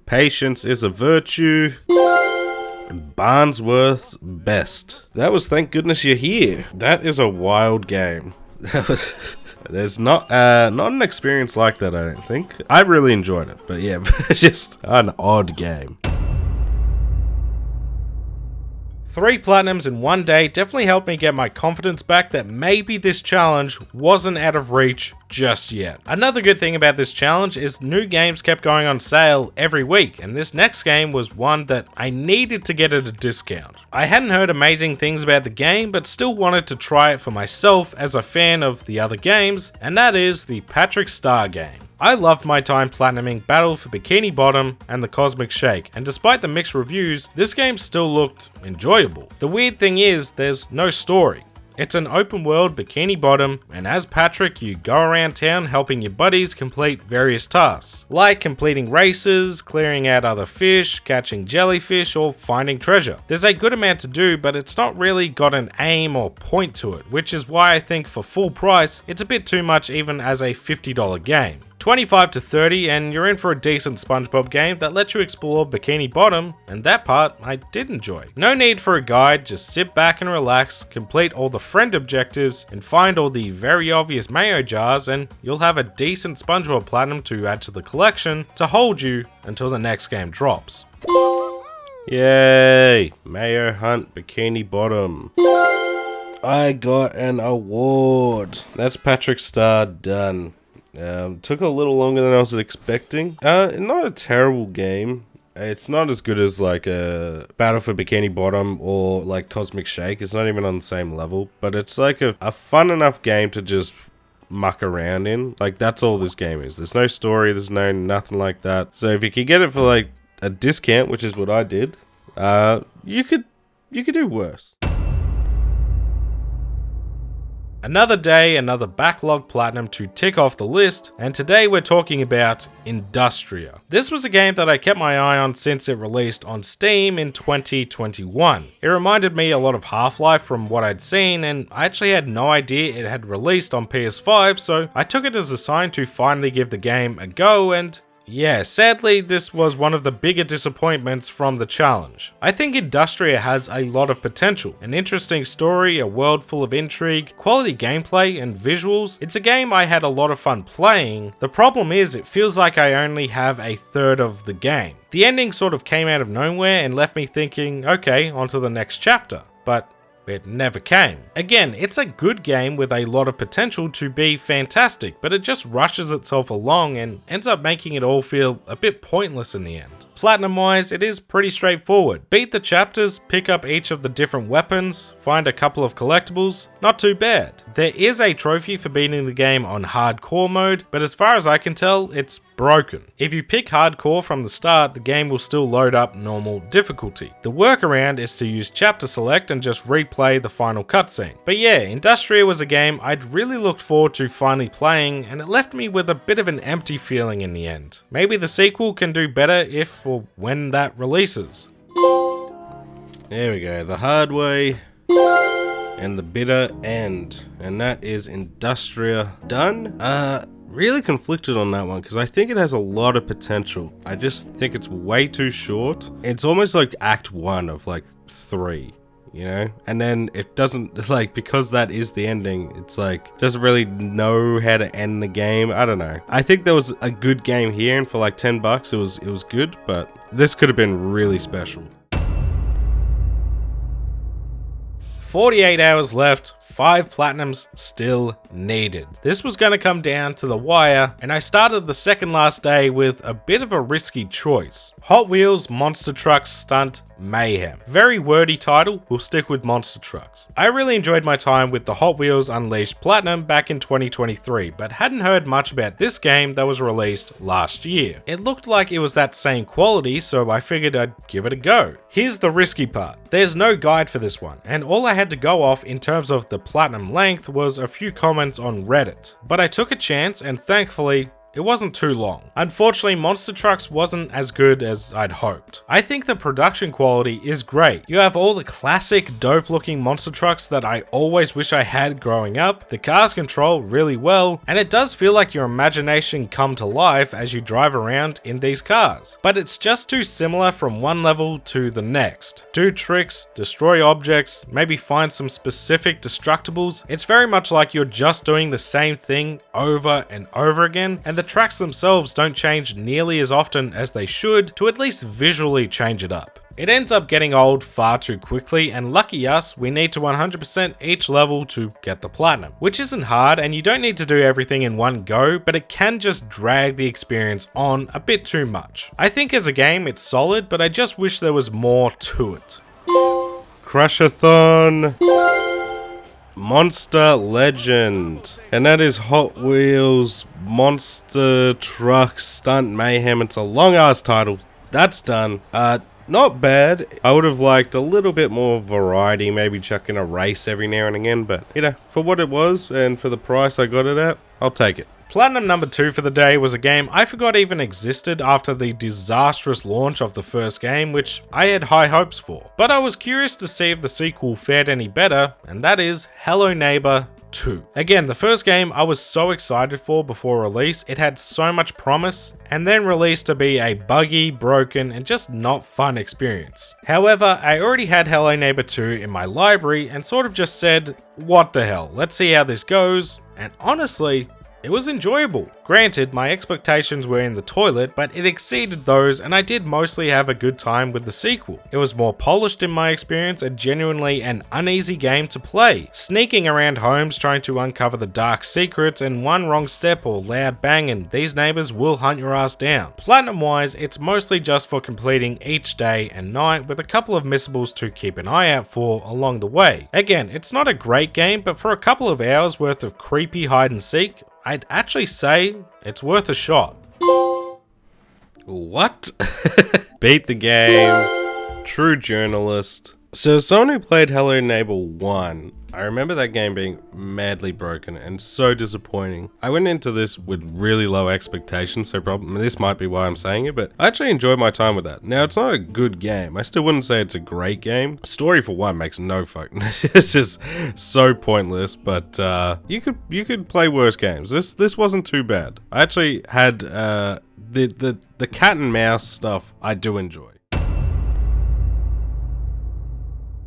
Patience is a virtue. Barnsworth's best. That was Thank Goodness You're Here. That is a wild game. There's not an experience like that, I don't think. I really enjoyed it, but yeah, just an odd game. 3 platinums in one day definitely helped me get my confidence back that maybe this challenge wasn't out of reach just yet. Another good thing about this challenge is new games kept going on sale every week, and this next game was one that I needed to get at a discount. I hadn't heard amazing things about the game, but still wanted to try it for myself as a fan of the other games, and that is the Patrick Star game. I loved my time platinuming Battle for Bikini Bottom and the Cosmic Shake, and despite the mixed reviews, this game still looked enjoyable. The weird thing is, there's no story. It's an open world Bikini Bottom, and as Patrick, you go around town helping your buddies complete various tasks, like completing races, clearing out other fish, catching jellyfish, or finding treasure. There's a good amount to do, but it's not really got an aim or point to it, which is why I think for full price, it's a bit too much even as a $50 game. 25 to 30 and you're in for a decent SpongeBob game that lets you explore Bikini Bottom, and that part I did enjoy. No need for a guide, just sit back and relax, complete all the friend objectives, and find all the very obvious mayo jars, and you'll have a decent SpongeBob Platinum to add to the collection to hold you until the next game drops. Yay! Mayo Hunt Bikini Bottom. I got an award. That's Patrick's Star done. Took a little longer than I was expecting. Not a terrible game. It's not as good as like a Battle for Bikini Bottom or like Cosmic Shake. It's not even on the same level, but it's like a fun enough game to just muck around in. Like, that's all this game is. There's no story, there's nothing like that. So if you could get it for like a discount, which is what I did, you could do worse. Another day, another backlog platinum to tick off the list, and today we're talking about Industria. This was a game that I kept my eye on since it released on Steam in 2021. It reminded me a lot of Half-Life from what I'd seen, and I actually had no idea it had released on PS5, so I took it as a sign to finally give the game a go, and yeah, sadly, this was one of the bigger disappointments from the challenge. I think Industria has a lot of potential. An interesting story, a world full of intrigue, quality gameplay, and visuals. It's a game I had a lot of fun playing. The problem is, it feels like I only have a third of the game. The ending sort of came out of nowhere and left me thinking, okay, on to the next chapter. But it never came. Again, it's a good game with a lot of potential to be fantastic, but it just rushes itself along and ends up making it all feel a bit pointless in the end. Platinum wise, it is pretty straightforward. Beat the chapters, pick up each of the different weapons, find a couple of collectibles, not too bad. There is a trophy for beating the game on hardcore mode, but as far as I can tell, it's broken. If you pick hardcore from the start, the game will still load up normal difficulty. The workaround is to use chapter select and just replay the final cutscene. But yeah, Industria was a game I'd really looked forward to finally playing, and it left me with a bit of an empty feeling in the end. Maybe the sequel can do better if or when that releases. There we go, the hard way and the bitter end, and that is Industria done. Really conflicted on that one because I think it has a lot of potential. I just think it's way too short. It's almost like Act 1 of like 3, you know? And then it doesn't, like, because that is the ending, it's like, doesn't really know how to end the game. I don't know. I think there was a good game here, and for like $10 it was good, but this could have been really special. 48 hours left, 5 platinums still needed. This was going to come down to the wire, and I started the second last day with a bit of a risky choice. Hot Wheels Monster Trucks Stunt Mayhem. Very wordy title, we'll stick with monster trucks. I really enjoyed my time with the Hot Wheels Unleashed Platinum back in 2023, but hadn't heard much about this game that was released last year. It looked like it was that same quality, so I figured I'd give it a go. Here's the risky part. There's no guide for this one, and all I had to go off in terms of the platinum length was a few comments on Reddit. But I took a chance, and thankfully, it wasn't too long. Unfortunately, Monster Trucks wasn't as good as I'd hoped. I think the production quality is great. You have all the classic dope looking monster trucks that I always wish I had growing up. The cars control really well, and it does feel like your imagination come to life as you drive around in these cars. But it's just too similar from one level to the next. Do tricks, destroy objects, maybe find some specific destructibles. It's very much like you're just doing the same thing over and over again, and the tracks themselves don't change nearly as often as they should to at least visually change it up. It ends up getting old far too quickly, and lucky us, we need to 100% each level to get the platinum. Which isn't hard, and you don't need to do everything in one go, but it can just drag the experience on a bit too much. I think as a game it's solid, but I just wish there was more to it. Crushathon Monster Legend, and that is Hot Wheels Monster Trucks Stunt Mayhem. It's a long ass title. That's done. Not bad. I would have liked a little bit more variety, maybe chuck in a race every now and again, but you know, for what it was and for the price I got it at, I'll take it. Platinum number 2 for the day was a game I forgot even existed after the disastrous launch of the first game, which I had high hopes for. But I was curious to see if the sequel fared any better, and that is Hello Neighbor 2. Again, the first game I was so excited for before release. It had so much promise, and then released to be a buggy, broken, and just not fun experience. However, I already had Hello Neighbor 2 in my library and sort of just said, what the hell, let's see how this goes, and honestly, it was enjoyable. Granted, my expectations were in the toilet, but it exceeded those, and I did mostly have a good time with the sequel. It was more polished in my experience and genuinely an uneasy game to play. Sneaking around homes trying to uncover the dark secrets, and one wrong step or loud bang and these neighbors will hunt your ass down. Platinum wise, it's mostly just for completing each day and night with a couple of missables to keep an eye out for along the way. Again, it's not a great game, but for a couple of hours worth of creepy hide and seek, I'd actually say it's worth a shot. What? Beat the game. True journalist. So someone who played Hello Neighbor 1, I remember that game being madly broken and so disappointing. I went into this with really low expectations, so this might be why I'm saying it, but I actually enjoyed my time with that. Now, it's not a good game. I still wouldn't say it's a great game. Story for one makes no fucking it's just so pointless, but you could play worse games. This wasn't too bad. I actually had the cat and mouse stuff I do enjoy.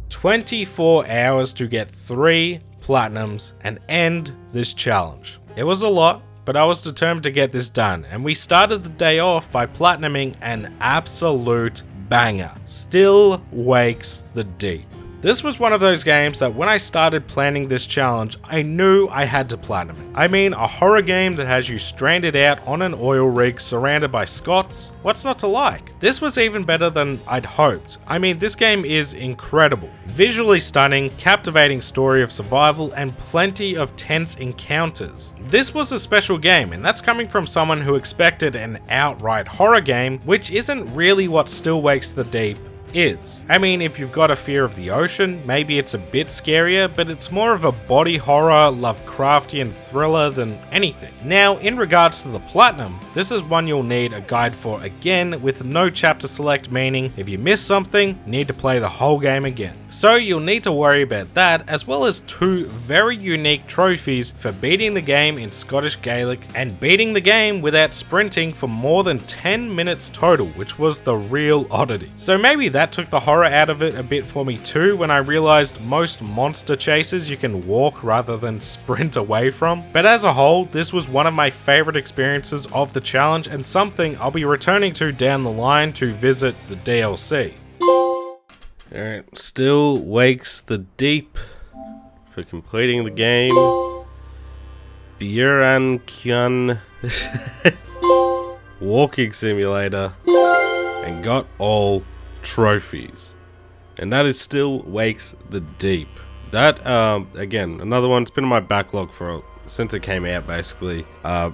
24 hours to get 3 platinums and end this challenge. It was a lot, but I was determined to get this done, and we started the day off by platinuming an absolute banger. Still Wakes the Deep. This was one of those games that when I started planning this challenge, I knew I had to platinum it. I mean, a horror game that has you stranded out on an oil rig surrounded by Scots, what's not to like? This was even better than I'd hoped. I mean, this game is incredible. Visually stunning, captivating story of survival, and plenty of tense encounters. This was a special game, and that's coming from someone who expected an outright horror game, which isn't really what Still Wakes the Deep is. I mean, if you've got a fear of the ocean, maybe it's a bit scarier, but it's more of a body horror, Lovecraftian thriller than anything. Now, in regards to the platinum, this is one you'll need a guide for again, with no chapter select, meaning if you miss something, you need to play the whole game again. So you'll need to worry about that, as well as 2 very unique trophies for beating the game in Scottish Gaelic and beating the game without sprinting for more than 10 minutes total, which was the real oddity. So maybe that took the horror out of it a bit for me too, when I realized most monster chases you can walk rather than sprint away from. But as a whole, this was one of my favorite experiences of the challenge and something I'll be returning to down the line to visit the DLC. Alright, Still Wakes the Deep for completing the game. Björn walking simulator, and got all trophies. And that is Still Wakes the Deep. That again, another one. It's been in my backlog since it came out, basically.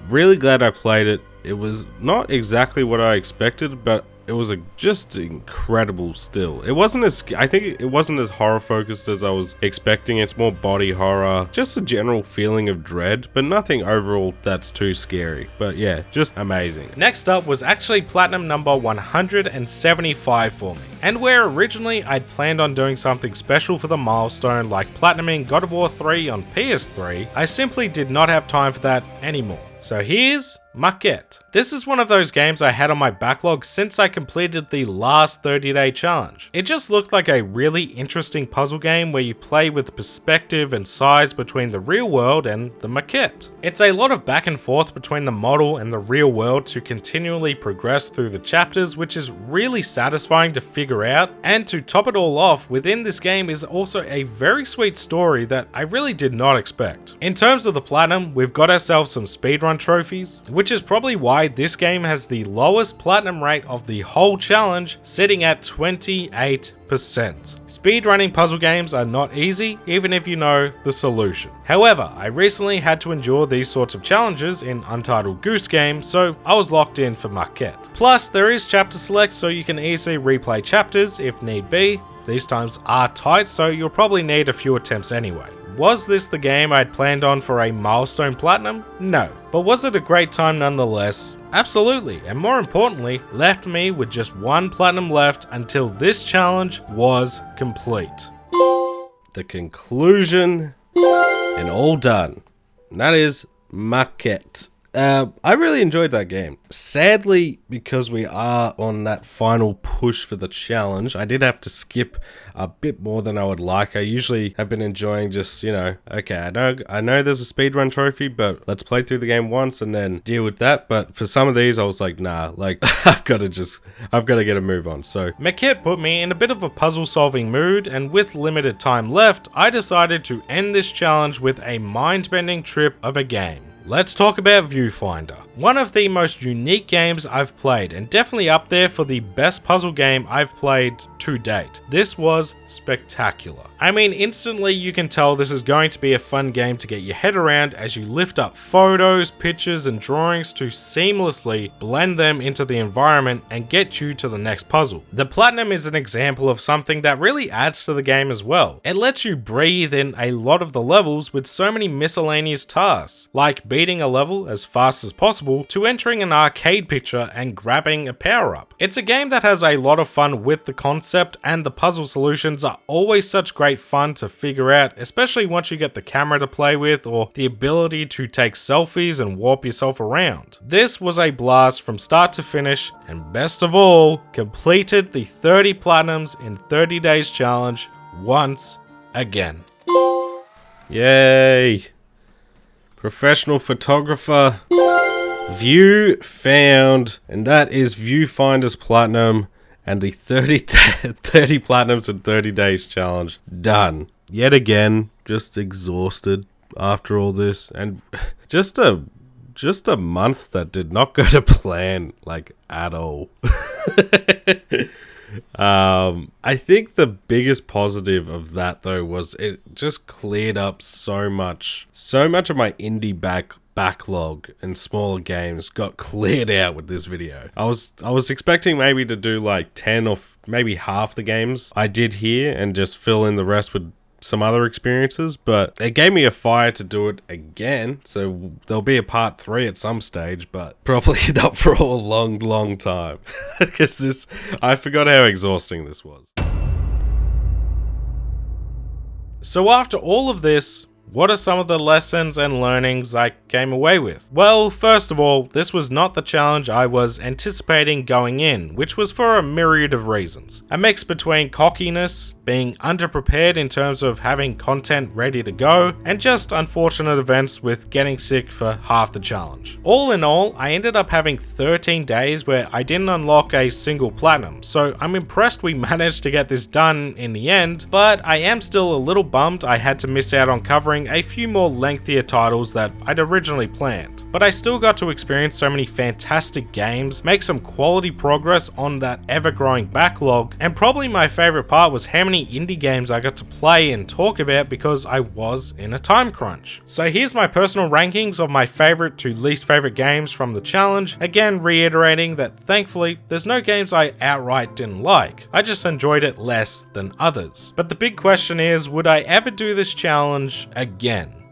Really glad I played it. It was not exactly what I expected, but it was just incredible still. I think it wasn't as horror focused as I was expecting. It's more body horror, just a general feeling of dread, but nothing overall that's too scary. But yeah, just amazing. Next up was actually platinum number 175 for me. And where originally I'd planned on doing something special for the milestone like platinuming God of War 3 on PS3, I simply did not have time for that anymore. So here's Maquette. This is one of those games I had on my backlog since I completed the last 30-day challenge. It just looked like a really interesting puzzle game where you play with perspective and size between the real world and the maquette. It's a lot of back and forth between the model and the real world to continually progress through the chapters, which is really satisfying to figure out. And to top it all off, within this game is also a very sweet story that I really did not expect. In terms of the platinum, we've got ourselves some speedrun trophies, which is probably why this game has the lowest platinum rate of the whole challenge, sitting at 28%. Speedrunning puzzle games are not easy, even if you know the solution. However, I recently had to endure these sorts of challenges in Untitled Goose Game, so I was locked in for Maquette. Plus, there is chapter select, so you can easily replay chapters if need be. These times are tight, so you'll probably need a few attempts anyway. Was this the game I'd planned on for a milestone platinum? No. But was it a great time nonetheless? Absolutely, and more importantly, left me with just 1 platinum left until this challenge was complete. The conclusion and all done. And that is Maquette. I really enjoyed that game. Sadly, because we are on that final push for the challenge, I did have to skip a bit more than I would like. I usually have been enjoying just, okay, I know there's a speedrun trophy, but let's play through the game once and then deal with that. But for some of these, I was like, nah, like, I've got to get a move on. So Maquette put me in a bit of a puzzle solving mood, and with limited time left, I decided to end this challenge with a mind-bending trip of a game. Let's talk about Viewfinder. One of the most unique games I've played, and definitely up there for the best puzzle game I've played to date. This was spectacular. I mean, instantly you can tell this is going to be a fun game to get your head around as you lift up photos, pictures, and drawings to seamlessly blend them into the environment and get you to the next puzzle. The Platinum is an example of something that really adds to the game as well. It lets you breathe in a lot of the levels with so many miscellaneous tasks, like beating a level as fast as possible to entering an arcade picture and grabbing a power-up. It's a game that has a lot of fun with the concept, and the puzzle solutions are always such great fun to figure out, especially once you get the camera to play with or the ability to take selfies and warp yourself around. This was a blast from start to finish, and best of all, completed the 30 Platinums in 30 days challenge once again. Yay! Professional photographer. View found, and that is Viewfinder's Platinum and the 30 Platinums in 30 days challenge done. Yet again, just exhausted after all this, and just a month that did not go to plan, like, at all. I think the biggest positive of that though was it just cleared up so much of my indie backlog and smaller games got cleared out with this video. I was expecting maybe to do like 10 or maybe half the games I did here and just fill in the rest with some other experiences, but it gave me a fire to do it again, so there'll be a part 3 at some stage, but probably not for a long time, because I forgot how exhausting this was. So after all of this, what are some of the lessons and learnings I came away with? Well, first of all, this was not the challenge I was anticipating going in, which was for a myriad of reasons. A mix between cockiness, being underprepared in terms of having content ready to go, and just unfortunate events with getting sick for half the challenge. All in all, I ended up having 13 days where I didn't unlock a single platinum, so I'm impressed we managed to get this done in the end, but I am still a little bummed I had to miss out on covering a few more lengthier titles that I'd originally planned. But I still got to experience so many fantastic games, make some quality progress on that ever-growing backlog, and probably my favorite part was how many indie games I got to play and talk about because I was in a time crunch. So here's my personal rankings of my favorite to least favorite games from the challenge, again reiterating that thankfully there's no games I outright didn't like, I just enjoyed it less than others. But the big question is, would I ever do this challenge again?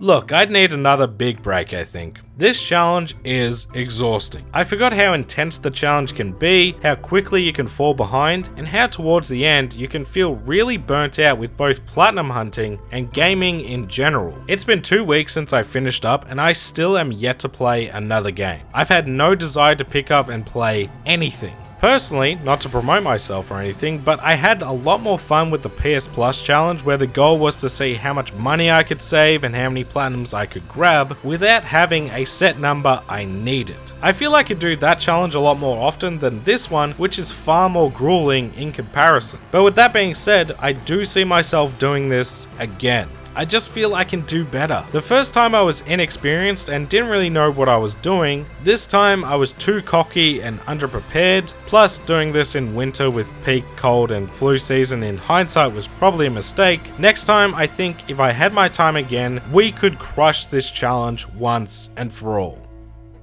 Look, I'd need another big break, I think. This challenge is exhausting. I forgot how intense the challenge can be, how quickly you can fall behind, and how towards the end you can feel really burnt out with both platinum hunting and gaming in general. It's been 2 weeks since I finished up and I still am yet to play another game. I've had no desire to pick up and play anything. Personally, not to promote myself or anything, but I had a lot more fun with the PS Plus challenge where the goal was to see how much money I could save and how many platinums I could grab without having a set number I needed. I feel I could do that challenge a lot more often than this one, which is far more grueling in comparison. But with that being said, I do see myself doing this again. I just feel I can do better. The first time I was inexperienced and didn't really know what I was doing. This time I was too cocky and underprepared, plus doing this in winter with peak cold and flu season in hindsight was probably a mistake. Next time I think if I had my time again, we could crush this challenge once and for all.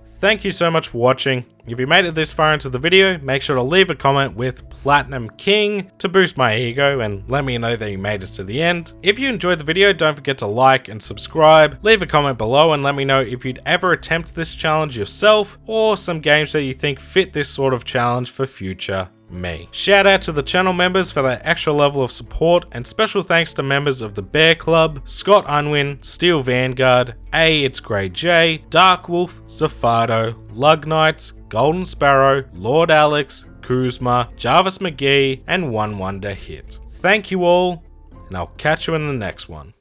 Thank you so much for watching. If you made it this far into the video, make sure to leave a comment with Platinum King to boost my ego and let me know that you made it to the end. If you enjoyed the video, don't forget to like and subscribe. Leave a comment below and let me know if you'd ever attempt this challenge yourself or some games that you think fit this sort of challenge for future me. Shout out to the channel members for that extra level of support, and special thanks to members of the Bear Club, Scott Unwin, Steel Vanguard, It's Grey J, Dark Wolf, Zafado, Lug Knights, Golden Sparrow, Lord Alex, Kuzma, Jarvis McGee, and One Wonder Hit. Thank you all, and I'll catch you in the next one.